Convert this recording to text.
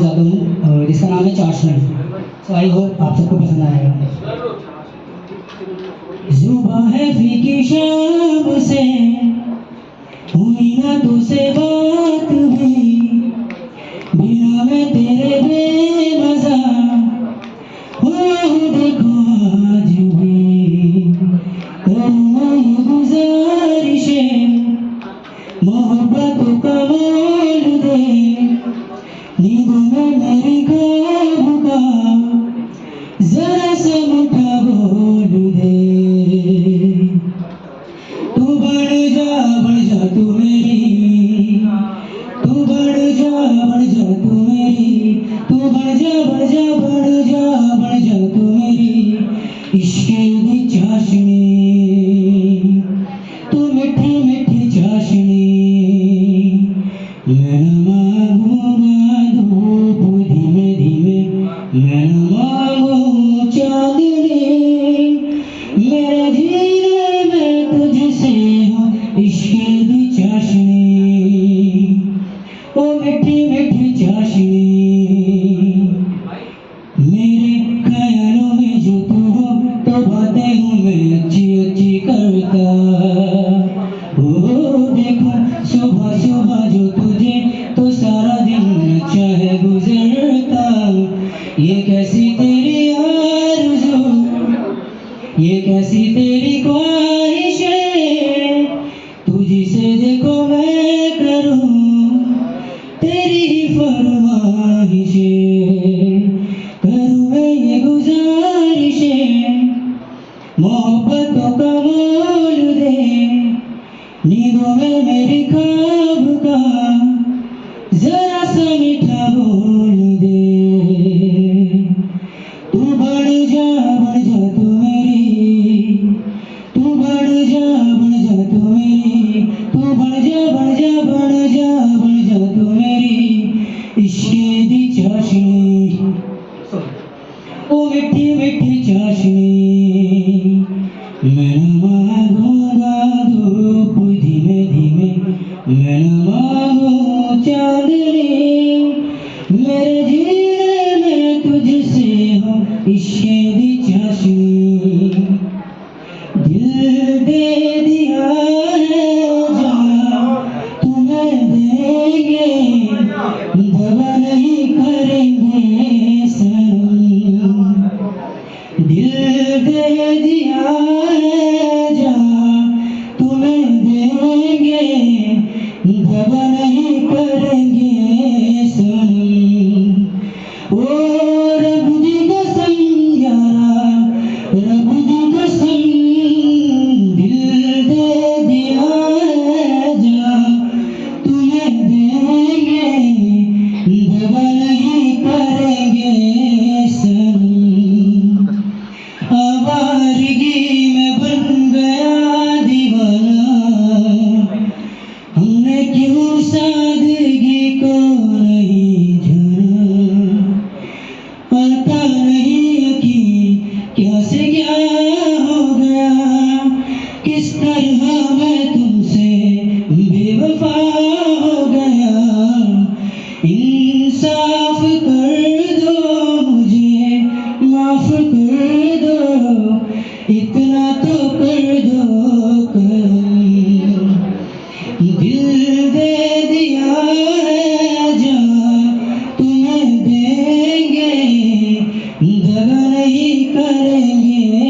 जाता हूँ जिसका नाम है चाशनी। सो आई होप आप सबको पसंद आएगा। जुबां है फीकी शाम से हुई ना तुझसे बात भी, बिना मैं तेरे बेमज़ा हुआ हूँ देखो आज भी। करूँ ये गुज़ारिशें मोहब्बतों का मोल दे, नींदों में मेरी ख्वाब का जरा सा मुठा बोल दे। तू बढ़ जा तू मेरी, तू बढ़ जा तू मेरी, तू बढ़ जा तू मेरी इश्क़ दी चाशनी, तू मीठी मीठी चाशनी। मैं न मांगूंगा धूप धीमे धीमे, मैं न मांगू चांदनी, मेरे जीने में तुझसे हो इश्क़ दी चाशनी, ओ मीठी मीठी चाशनी। मेरे ख्यालों में जो तू हो तो बातें हूँ मैं अच्छी अच्छी करता। ओ देखो सुबह सुबह जो तुझे तो सारा दिन अच्छा है गुजरता। ये कैसी तेरी आरज़ू, ये कैसी तेरी ख्वाहिश है, तू जिसे देखो मैं करूँ तेरी ही फरमाइशें। करूँ मैं ये गुज़ारिशें मोहब्बतों का मोल दे, नींदों में मेरी ख्वाब का जरा सा मीठा बोल दे। तू बढ़ जा तू मेरी, तू बढ़ जा तू मेरी, तू बढ़ जा तू मेरी इश्क़ दी चाशनी, ओ मीठी मीठी चाशनी। मैं न मांगूंगा धूप धीमे धीमे, मैं न मांगू चांदनी, मेरे जीने में तुझसे हो इश्क़ दी चाशनी। दिल दे दिया है जहाँ तुम्हें देंगे, दगा नहीं करेंगे सनम। दिल दे दिया है जहाँ तुम्हें देंगे, दगा नहीं करेंगे सनम। ओ रब दी कसम यारा, रब दी कसम, दिल दे दिया है जहाँ तुम्हें देंगे, दगा नहीं करेंगे सनम। आवारगी में बन गया दीवाना, हमने क्यों सादगी को नहीं जाना। आता नहीं यकीन क्या से क्या हो गया, किस तरह मैं तुमसे बेवफा हो गया। इंसाफ कर दो मुझे, माफ कर दो, इतना तो कर दो करम। दिल दे दिया है जहाँ तुम्हें देंगे, दगा नहीं करेंगे